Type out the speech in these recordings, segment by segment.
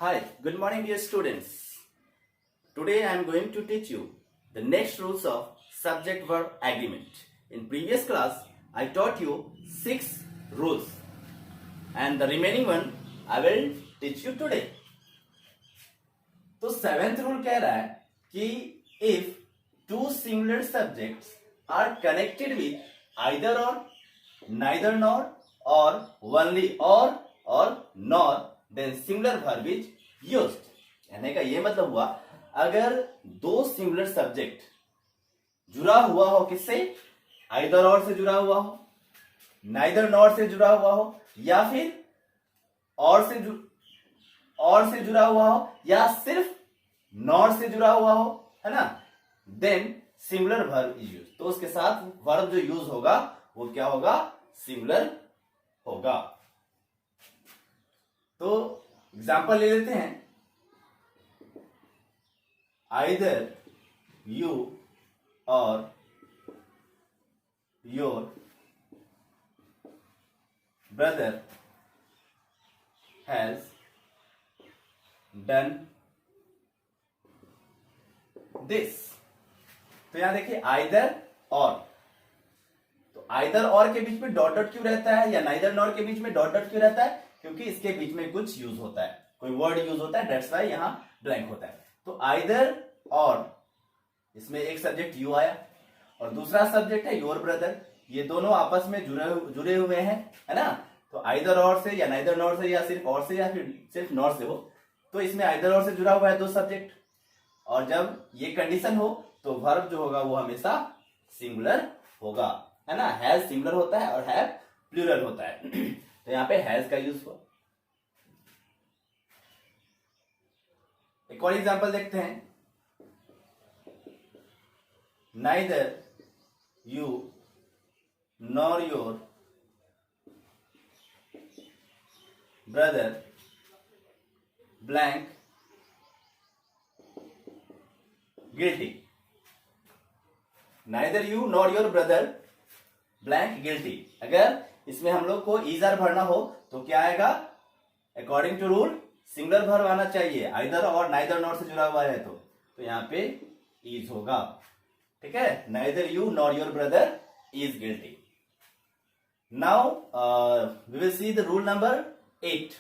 Hi, good morning dear students. Today I am going to teach you the next rules of subject-verb agreement. In previous class, I taught you 6 rules and the remaining one I will teach you today. तो 7th rule कह रहा है कि if two singular subjects are connected with either or, neither nor or only or nor then singular verb is used. कहने का ये मतलब हुआ अगर दो सिंगुलर सब्जेक्ट जुड़ा हुआ हो किससे, आइदर और से जुड़ा हुआ हो, नाइदर नॉर से जुड़ा हुआ हो या फिर और से जुड़ा हुआ हो या सिर्फ नॉर से जुड़ा हुआ हो, है ना, then singular verb is use. तो उसके साथ वर्ब जो यूज होगा वो क्या होगा, सिंगुलर होगा. तो एग्जांपल ले लेते हैं. आइदर यू और your brother has done this. तो यहां देखिए आइदर और, तो आइदर और के बीच में डॉट डॉट क्यों रहता है या नाइदर नॉर के बीच में डॉट डॉट क्यों रहता है, क्योंकि इसके बीच में कुछ यूज होता है, कोई वर्ड यूज होता है, दैट्स व्हाई यहां ब्लैंक होता है. तो आइदर और, इसमें एक सब्जेक्ट यू आया और दूसरा सब्जेक्ट है योर ब्रदर. ये दोनों आपस में जुड़े हुए हैं, है ना. तो आइदर और से या नाइदर नॉर से या सिर्फ और से या फिर सिर्फ नॉर से हो, तो इसमें आइदर और से जुड़ा हुआ है दो सब्जेक्ट. और जब ये कंडीशन हो तो वर्ब जो होगा वो हमेशा सिंगुलर होगा, है ना. हैज सिंगुलर होता है और हैव प्लूरल होता है. तो यहां पे हैज का यूज हुआ. एक और एग्जांपल देखते हैं. Neither you nor your brother blank guilty. Neither you nor your brother blank guilty. अगर इसमें हम लोग को ईजर भरना हो तो क्या आएगा, according to rule singular verb आना चाहिए, आइदर और नाइदर नॉर से जुड़ा हुआ है तो यहां पे इज होगा. ठीक है, neither you nor your brother is guilty. Now we will see the rule number 8.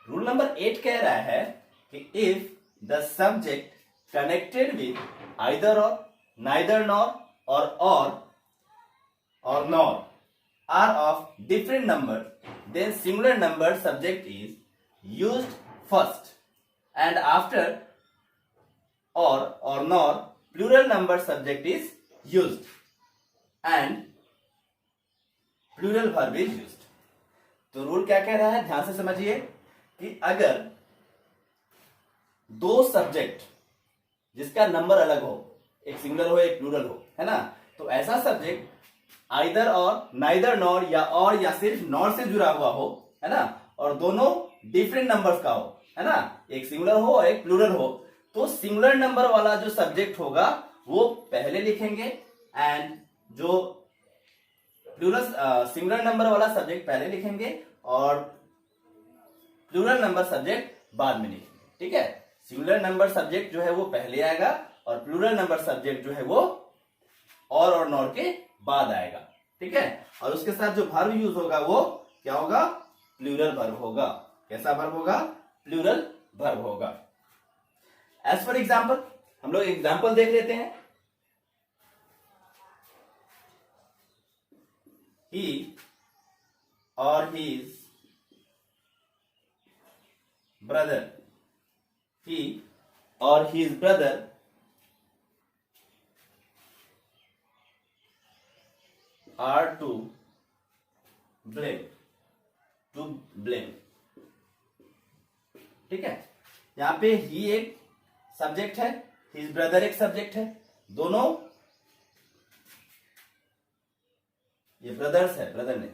Rule number 8 कह रहा है कि if the subject connected with either और, नाइदर नॉर और nor are of different number, then singular number subject is used first, and after or nor plural number subject is used and plural verb is used. तो rule क्या कह रहा है, ध्यान से समझिए कि अगर दो सब्जेक्ट जिसका नंबर अलग हो, एक सिंगुलर हो एक प्लूरल हो, है ना, तो ऐसा सब्जेक्ट आइदर और, नाइदर नॉर या सिर्फ नॉर से जुड़ा हुआ हो, है ना, और दोनों डिफरेंट नंबर्स का हो, है ना, एक सिंगुलर हो और एक प्लूरल हो, तो सिंगुलर नंबर वाला जो सब्जेक्ट होगा वो पहले लिखेंगे एंड जो प्लूरल सिंगुलर नंबर वाला सब्जेक्ट पहले लिखेंगे और प्लूरल नंबर सब्जेक्ट बाद में लिखेंगे. ठीक है, सिंगुलर नंबर सब्जेक्ट जो है वो पहले आएगा और प्लूरल नंबर सब्जेक्ट जो है वो और नॉर के बाद आएगा. ठीक है, और उसके साथ जो वर्ब यूज होगा वो क्या होगा, प्लूरल वर्ब होगा. कैसा वर्ब होगा, प्लूरल वर्ब होगा. एज फॉर एग्जांपल हम लोग एग्जांपल देख लेते हैं. ही और हीज ब्रदर, ही और his brother are to blame. ठीक है, यहां पे ही एक सब्जेक्ट है, हिज ब्रदर एक सब्जेक्ट है, दोनों ये ब्रदर्स है, ब्रदर ने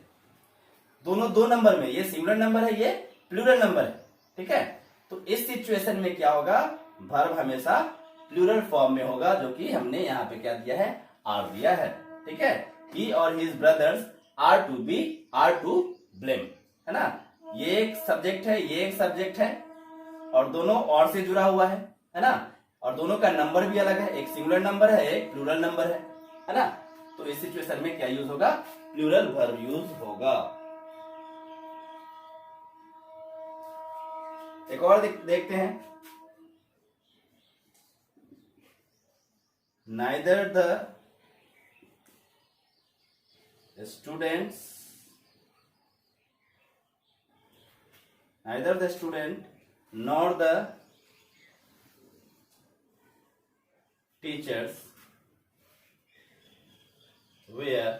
दोनों दो नंबर में, ये सिंगुलर नंबर है ये प्लूरल नंबर है. ठीक है, तो इस सिचुएशन में क्या होगा, वर्ब हमेशा प्लूरल फॉर्म में होगा, जो कि हमने यहां पे क्या दिया है, आर दिया है. ठीक है, he or his brothers are to blame, है ना. ये एक सब्जेक्ट है, ये एक सब्जेक्ट है और दोनों और से जुड़ा हुआ है ना, और दोनों का नंबर भी अलग है, एक सिंगुलर नंबर है, एक प्लूरल नंबर है ना। तो इस सिचुएशन में क्या यूज होगा? प्लूरल वर्ब यूज होगा। एक और देखते हैं, neither the students neither the student nor the teachers were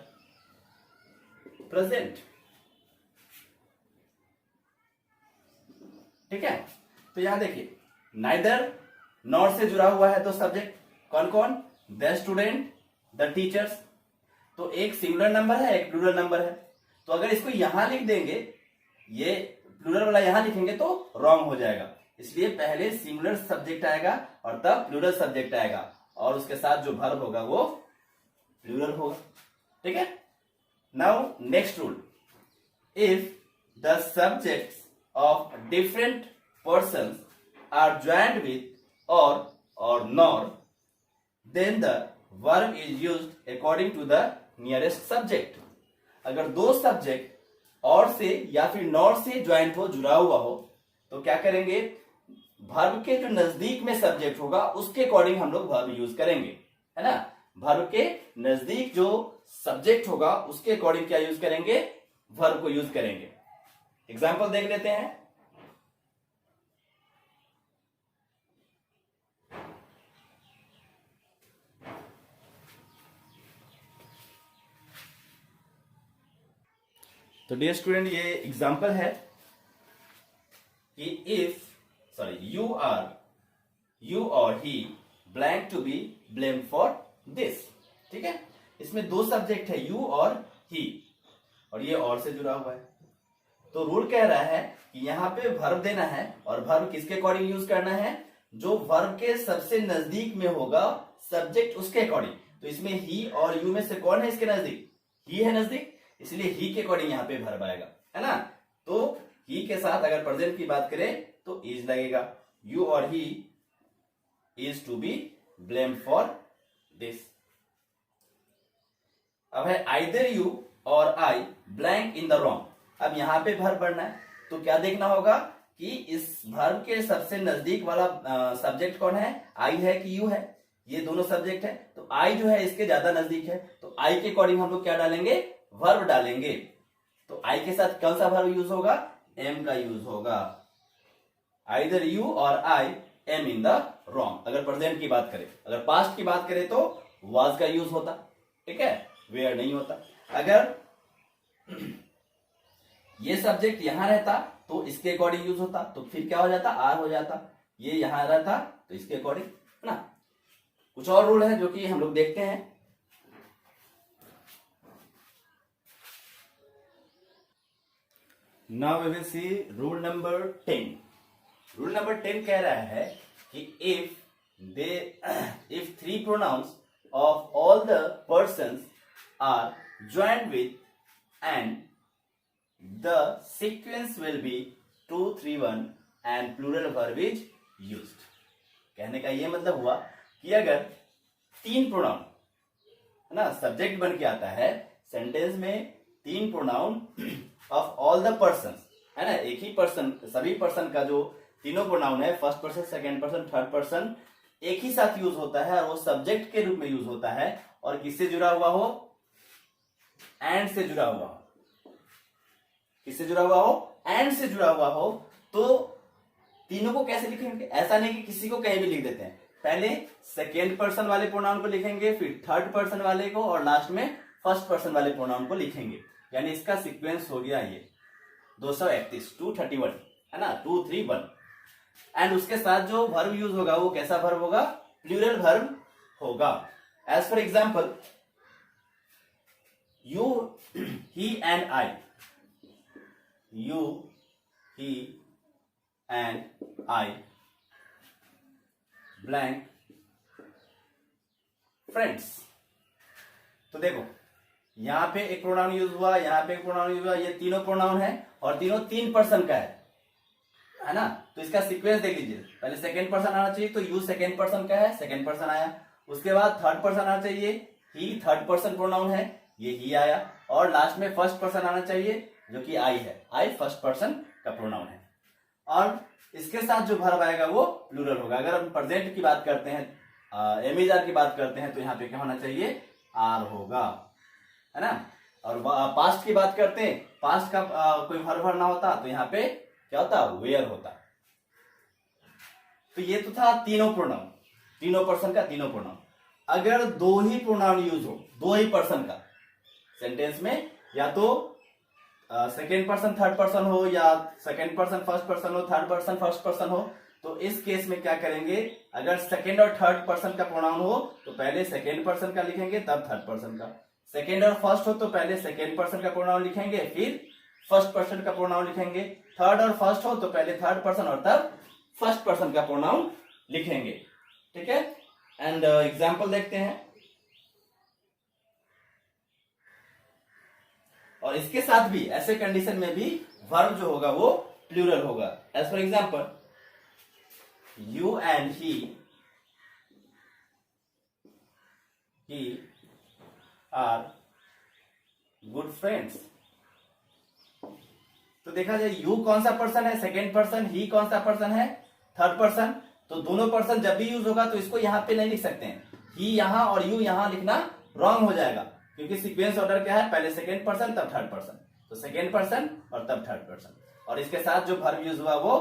present। ठीक है, तो यहां देखिए नाइदर नॉर से जुड़ा हुआ है, तो सब्जेक्ट कौन कौन? The student, the teachers. तो एक सिंगुलर नंबर है, एक प्लूरल नंबर है। तो अगर इसको यहां लिख देंगे, ये प्लूरल वाला यहां लिखेंगे तो रॉन्ग हो जाएगा। इसलिए पहले सिंगुलर सब्जेक्ट आएगा और तब प्लूरल सब्जेक्ट आएगा, और उसके साथ जो वर्ब होगा वो प्लूरल होगा। ठीक है, now next rule, if the subjects of different persons are joint with or nor, then the verb is used according to the nearest subject. अगर दो सब्जेक्ट और से या फिर नॉर से ज्वाइंट हो, जुड़ा हुआ हो, तो क्या करेंगे? वर्ब के जो नजदीक में सब्जेक्ट होगा उसके अकॉर्डिंग हम लोग वर्ब यूज करेंगे, है ना। वर्ब के नजदीक जो सब्जेक्ट होगा उसके अकॉर्डिंग क्या यूज करेंगे? वर्ब को यूज करेंगे। एग्जाम्पल देख लेते हैं। तो डियर स्टूडेंट, ये एग्जाम्पल है कि यू और he blank to be blame for this. ठीक है, इसमें दो सब्जेक्ट है, यू और ही, और ये और से जुड़ा हुआ है। तो रूल कह रहा है कि यहाँ पे वर्ब देना है, और वर्ब किसके अकॉर्डिंग यूज करना है? जो वर्ब के सबसे नजदीक में होगा सब्जेक्ट उसके अकॉर्डिंग। तो इसमें ही और यू में से कौन है इसके नजदीक? ही है नजदीक, इसलिए ही के अकॉर्डिंग यहाँ पे वर्ब आएगा, है ना। तो ही के साथ अगर प्रेजेंट की बात करें तो इज लगेगा। यू और he is to be blame for this. अब है आइदर यू और I blank in the wrong. अब यहां पे वर्ब बढ़ना है, तो क्या देखना होगा कि इस वर्ब के सबसे नजदीक वाला सब्जेक्ट कौन है? आई है कि यू है? ये दोनों सब्जेक्ट है, तो आई जो है इसके ज्यादा नजदीक है, तो आई के अकॉर्डिंग हम लोग क्या डालेंगे? वर्ब डालेंगे। तो आई के साथ कौन सा वर्ब यूज होगा? एम का यूज होगा। आइदर यू और I am in the wrong. अगर प्रेजेंट की बात करें, अगर पास्ट की बात करें तो वाज का यूज होता, ठीक है, वेयर नहीं होता। अगर ये सब्जेक्ट यहां रहता तो इसके अकॉर्डिंग यूज होता, तो फिर क्या हो जाता? आर हो जाता। ये यहां रहता तो इसके अकॉर्डिंग, है ना। कुछ और रूल है जो कि हम लोग देखते हैं। Now we will see rule number 10। Rule number 10 कह रहा है कि if three pronouns of all the persons are joint with and the sequence will be 2 3 1 and plural verb is used. कहने का यह मतलब हुआ कि अगर तीन प्रोनाउन, है ना, सब्जेक्ट बन के आता है सेंटेंस में, तीन pronoun of all the persons, है ना, एक ही पर्सन, सभी पर्सन का जो तीनों प्रोनाउन है, first person, second person, third person, एक ही साथ यूज होता है और वो सब्जेक्ट के रूप में यूज होता है, और किससे जुड़ा हुआ हो? एंड से जुड़ा हुआ हो। किससे जुड़ा हुआ हो? एंड से जुड़ा हुआ हो। तो तीनों को कैसे लिखेंगे? ऐसा नहीं कि किसी को कहीं भी लिख देते हैं। पहले सेकेंड पर्सन वाले प्रोनाउन को लिखेंगे, फिर थर्ड पर्सन वाले को, और लास्ट में फर्स्ट पर्सन वाले प्रोनाउन को लिखेंगे। यानी इसका सीक्वेंस हो गया ये 231, 231, है ना, 2 3 1। एंड उसके साथ जो वर्ब यूज होगा वो कैसा वर्ब होगा? प्लूरल वर्ब होगा। As for example, you, he and I, you, he and I blank friends. तो देखो यहां पे एक प्रोनाउन यूज हुआ, यहां पे एक प्रोनाउन यूज हुआ, ये तीनों प्रोनाउन है और तीनों तीन पर्सन का है। है ना। तो इसका सीक्वेंस देख लीजिए, पहले सेकेंड पर्सन आना चाहिए, तो यू सेकेंड पर्सन का है, सेकेंड पर्सन आया। उसके बाद थर्ड पर्सन आना चाहिए, ही थर्ड पर्सन प्रोनाउन है, ये ही आया। और लास्ट में फर्स्ट पर्सन आना चाहिए जो कि आई है, आई फर्स्ट पर्सन का प्रोनाउन है। और इसके साथ जो वर्ब आएगा वो प्लूरल होगा। अगर हम प्रेजेंट की बात करते हैं, एमिजार की बात करते हैं, तो यहाँ पे क्या होना चाहिए, आर होगा, है ना। और पास्ट की बात करते हैं, पास्ट का कोई वर्ब ना होता तो यहाँ पे क्या होता, वेयर होता। तो ये तो था तीनों प्रोनाउन, तीनों पर्सन का तीनों प्रोनाउन। अगर दो ही प्रोनाउन यूज हो, दो ही पर्सन का सेंटेंस में, या तो सेकेंड पर्सन थर्ड पर्सन हो, या सेकेंड पर्सन फर्स्ट पर्सन हो, थर्ड पर्सन फर्स्ट पर्सन हो, तो इस केस में क्या करेंगे, अगर सेकेंड और थर्ड पर्सन का प्रोनाउन हो तो पहले सेकेंड पर्सन का लिखेंगे तब थर्ड पर्सन का। सेकेंड और फर्स्ट हो तो पहले सेकेंड पर्सन का प्रोनाउन लिखेंगे फिर फर्स्ट पर्सन का प्रोनाउन लिखेंगे। थर्ड और फर्स्ट हो तो पहले थर्ड पर्सन और तब फर्स्ट पर्सन का प्रोनाउन लिखेंगे, ठीक है। एंड एग्जाम्पल देखते हैं। और इसके साथ भी ऐसे कंडीशन में भी वर्ब जो होगा वो प्लूरल होगा। As for example, you and he are good friends. तो देखा जाए यू कौन सा पर्सन है, सेकेंड पर्सन, ही कौन सा पर्सन है, थर्ड पर्सन। तो दोनों पर्सन जब भी यूज होगा तो इसको यहां पे नहीं लिख सकते हैं, ही यहां और यू यहां लिखना रॉन्ग हो जाएगा, क्योंकि सीक्वेंस ऑर्डर क्या है, पहले सेकेंड पर्सन तब थर्ड पर्सन, तो सेकेंड पर्सन और तब थर्ड पर्सन। और इसके साथ जो वर्ब यूज हुआ वो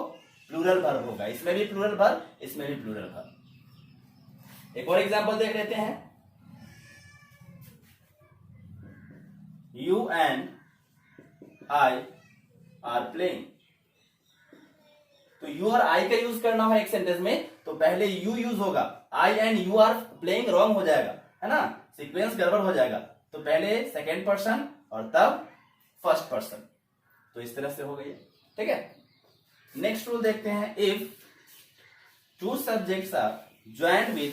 प्लूरल वर्ब होगा, इसमें भी प्लूरल वर्ब, इसमें भी प्लूरल वर्ब। एक और एग्जांपल देख लेते हैं। You and I R playing. तो यू और आई का यूज करना है एक सेंटेंस में, तो पहले यू यूज होगा, I and you are playing wrong हो जाएगा, है ना, सीक्वेंस गड़बड़ हो जाएगा। तो पहले सेकेंड पर्सन और तब फर्स्ट पर्सन। तो इस तरह से हो गई, ठीक है। नेक्स्ट रूल देखते हैं। If two subjects are joint with,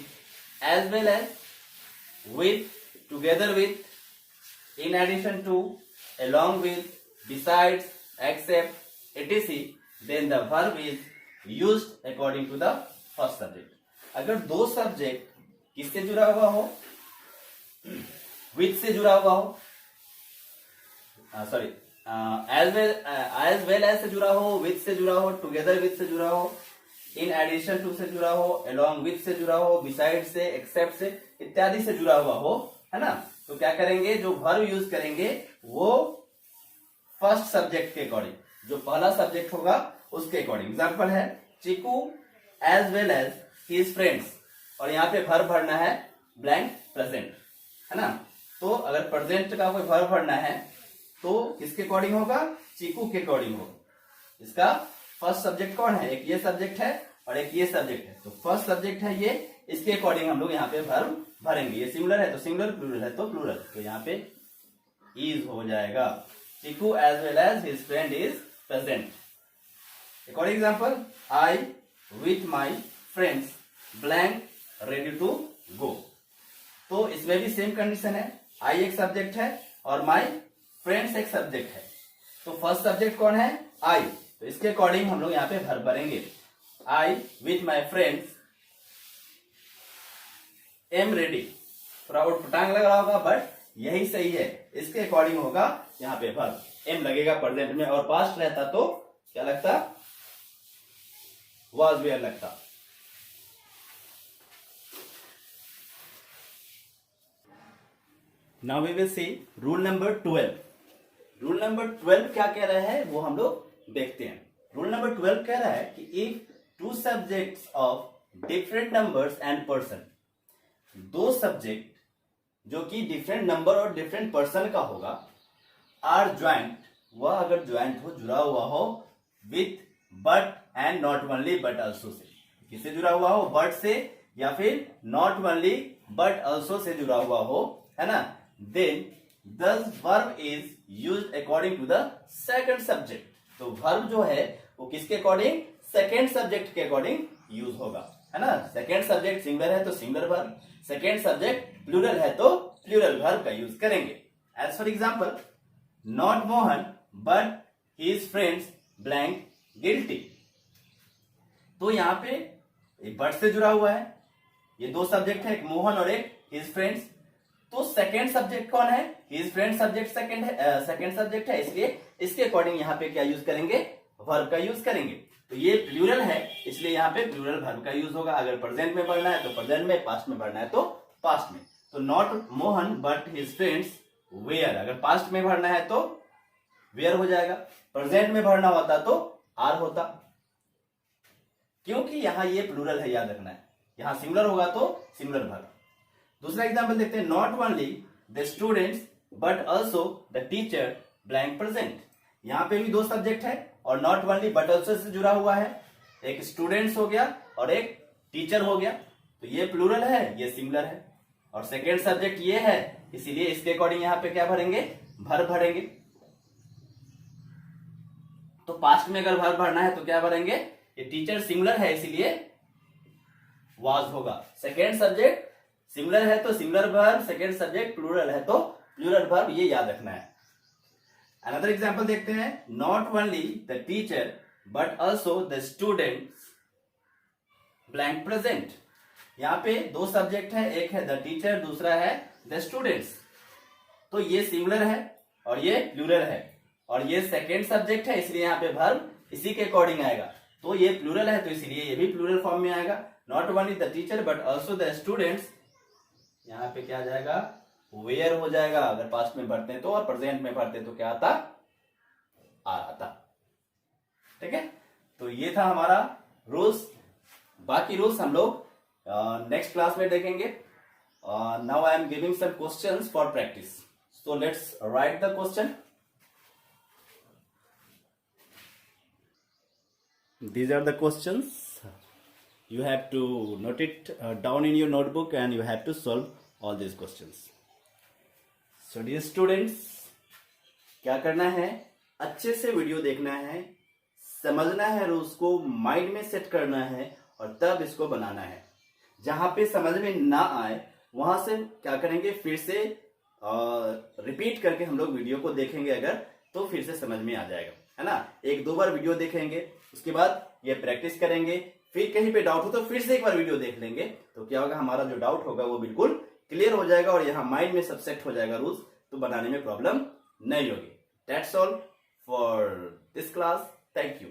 as well as, with, together with, in addition to, along with, besides, except, etc, then the verb is used according to the first subject. अगर दो subject किससे जुड़ा हुआ हो, with से जुड़ा हुआ हो, सॉरी एज वेल एज से जुड़ा हो, with से जुड़ा हो, टुगेदर with से जुड़ा हो, इन एडिशन टू से जुड़ा हो, along with से जुड़ा हो, beside से, except से, इत्यादि से जुड़ा हुआ हो, है ना। तो क्या करेंगे, जो वर्ब यूज करेंगे वो फर्स्ट सब्जेक्ट के अकॉर्डिंग, जो पहला सब्जेक्ट होगा उसके अकॉर्डिंग। एग्जांपल है, Chiku as well as his friends, और यहाँ पे वर्ब भरना है ब्लैंक प्रेजेंट, है ना। तो अगर प्रेजेंट का कोई वर्ब भरना है तो किसके अकॉर्डिंग होगा, चीकू के अकॉर्डिंग होगा। इसका फर्स्ट सब्जेक्ट कौन है, एक ये सब्जेक्ट है और एक ये सब्जेक्ट है, तो फर्स्ट सब्जेक्ट है ये, इसके अकॉर्डिंग हम लोग यहाँ पे वर्ब भरेंगे। ये सिंगुलर है तो सिंगुलर, प्लूरल है तो प्लूरल, तो यहाँ पे इज हो जाएगा। Chiku as well as his friend is present. एक और example, I with my friends blank ready to go. तो इसमें भी सेम कंडीशन है, आई एक सब्जेक्ट है और माई फ्रेंड्स एक सब्जेक्ट है। तो फर्स्ट सब्जेक्ट कौन है, आई, तो इसके अकॉर्डिंग हम लोग यहाँ पे वर्ब भरेंगे। आई with my friends am ready. थोड़ा उटपटांग लग रहा होगा बट यही सही है, इसके अकॉर्डिंग होगा यहाँ पे वर्ब, एम लगेगा प्रेजेंट में, और पास्ट रहता तो क्या लगता, वाज वेयर लगता। Now we will see rule number 12। Rule number 12 क्या कह रहा है वो हम लोग देखते हैं। रूल नंबर 12 कह रहा है कि if two subjects of different numbers and person, दो सब्जेक्ट जो कि डिफरेंट नंबर और डिफरेंट पर्सन का होगा, आर ज्वाइंट, वह अगर ज्वाइंट हो, जुड़ा हुआ हो, with but and not only but also say, किससे जुड़ा हुआ हो, बट से या फिर not only but also say जुड़ा हुआ हो, है ना, then the verb is used according to the second subject. तो वर्ब जो है वो किसके अकॉर्डिंग, सेकंड सब्जेक्ट के अकॉर्डिंग यूज होगा, है ना। सेकंड सब्जेक्ट सिंगुलर है तो singular verb, second subject plural है तो प्लूरल वर्ब का यूज करेंगे। As for example, not Mohan but his friends blank guilty. तो यहाँ पे बट से जुड़ा हुआ है, ये दो सब्जेक्ट है, एक मोहन और एक हिज फ्रेंड्स। तो सेकेंड सब्जेक्ट कौन है? His friend subject second subject है, इसलिए इसके अकॉर्डिंग यहाँ पे क्या यूज करेंगे? वर्ब का यूज करेंगे। तो ये प्लूरल है, इसलिए यहाँ पे प्लूरल वर्ब का यूज होगा। अगर प्रेजेंट में पढ़ना है तो प्रेजेंट में, पास्ट में पढ़ना है तो पास्ट में। तो not Mohan but his friends were, अगर पास्ट में पढ़ना है तो वेयर हो जाएगा, प्रेजेंट में पढ़ना होता तो आर होता, क्योंकि यहां ये प्लूरल है, याद रखना है। यहां सिंगुलर होगा तो सिंगुलर वर्ब। दूसरा एग्जांपल देखते हैं, not only the students but also the teacher blank present. यहां पे भी दो सब्जेक्ट है और not only but also say जुड़ा हुआ है, एक स्टूडेंट्स हो गया और एक टीचर हो गया। तो ये प्लूरल है, ये सिंगुलर है, और सेकेंड सब्जेक्ट ये है, इसीलिए इसके अकॉर्डिंग यहां पे क्या भरेंगे? वर्ब भरेंगे। तो पास्ट में अगर वर्ब भरना है तो क्या भरेंगे? ये टीचर सिंगुलर है, इसीलिए वाज होगा। सेकेंड सब्जेक्ट सिंगुलर है तो singular verb, second subject plural है तो प्लूरल वर्ब, ये याद रखना है। अनदर एग्जांपल देखते हैं, not only the teacher but also the students blank present. यहां पे दो सब्जेक्ट है, एक है द टीचर, दूसरा है द स्टूडेंट्स। तो ये सिंगुलर है और ये प्लूरल है, और ये सेकेंड सब्जेक्ट है, इसलिए यहाँ पे वर्ब इसी के अकॉर्डिंग आएगा। तो ये प्लूरल है तो इसलिए ये भी प्लूरल फॉर्म में आएगा। Not only the teacher but also the students, यहाँ पे क्या आ जाएगा? वेयर हो जाएगा अगर पास्ट में पढ़ते हैं तो, और प्रेजेंट में पढ़ते तो क्या आता? आर आता। ठीक है, तो ये था हमारा रूल्स। बाकी रूल्स हम लोग नेक्स्ट क्लास में देखेंगे। Now I am giving some questions for practice, so let's write the question. These are the questions. You have to note it down in your notebook and you have to solve all these questions. So dear students, क्या करना है? अच्छे से video देखना है, समझना है, rules को माइंड में सेट करना है और तब इसको बनाना है। जहां पे समझ में ना आए वहां से क्या करेंगे? फिर से रिपीट करके हम लोग वीडियो को देखेंगे, अगर तो फिर से समझ में आ जाएगा, है ना। एक दो बार वीडियो देखेंगे, उसके बाद ये प्रैक्टिस करेंगे, फिर कहीं पे डाउट हो तो फिर से एक बार वीडियो देख लेंगे, तो क्या होगा? हमारा जो डाउट होगा वो बिल्कुल क्लियर हो जाएगा और यहाँ माइंड में सब सेट हो जाएगा रूल्स, तो बनाने में प्रॉब्लम नहीं होगी। That's all for this class. Thank you.